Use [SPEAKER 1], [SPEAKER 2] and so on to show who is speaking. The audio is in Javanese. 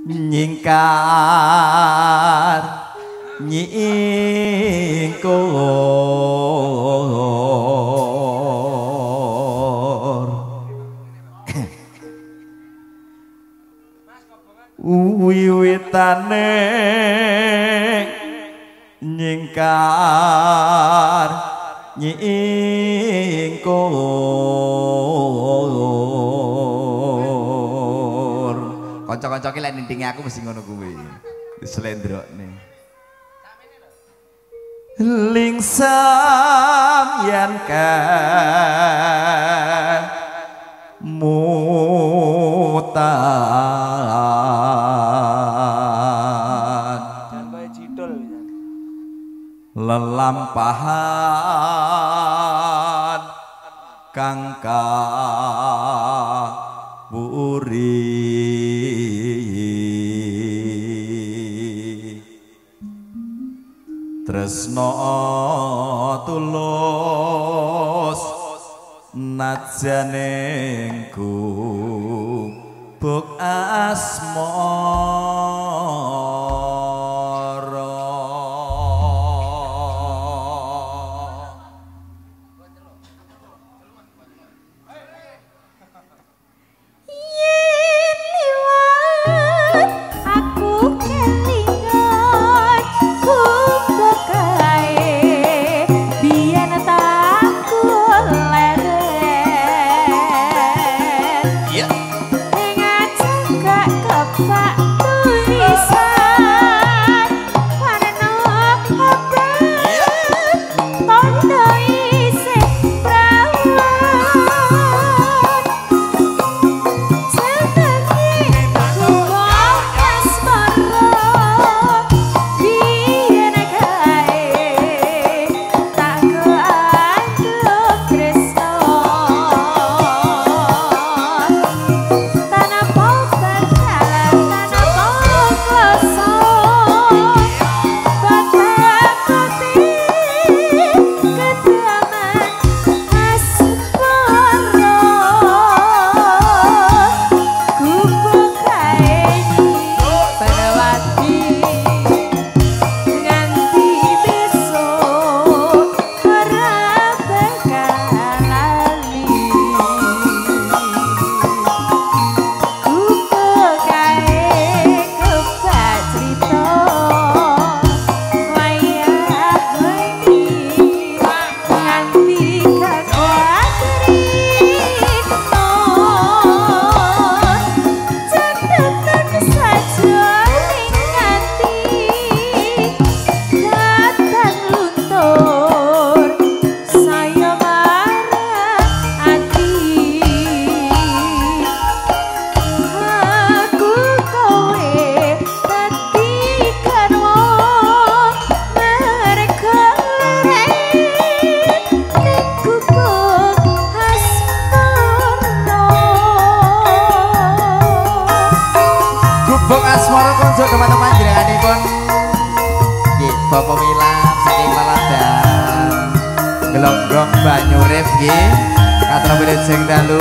[SPEAKER 1] nyingkar nyingkur wiwitane nyingkar nyingkur kanca-kanca ki lek nindingi aku mesti ngono kuwi slendrokne lingsam yen mutan lelampahan kangka buri tresno tulus najaning gubuk asmara
[SPEAKER 2] yen liwat aku kelingan gubuk kae biyen tak leren ning ajeng gak kebak tulisan warna abang tondo isih prawan jenenge gubuk asmara biyen kae tak keanggep tresno tanah pobar jalan tanah pokloso batak putih kedaman asmara gubuk kae Panawati nganti besok ora bakal lali gubuk kae kebak crita wayah wengi nganti kagak crita cetetan saja ning ati datang luntur saya marah ati aku kowe dadi karwa mereka ning gubuk asmara
[SPEAKER 1] gubuk asmara konco teman-teman jenenganipun nggih Bapak Wilam saking Paladan Gelonggong Banyurip nggih kathah wilujeng dalu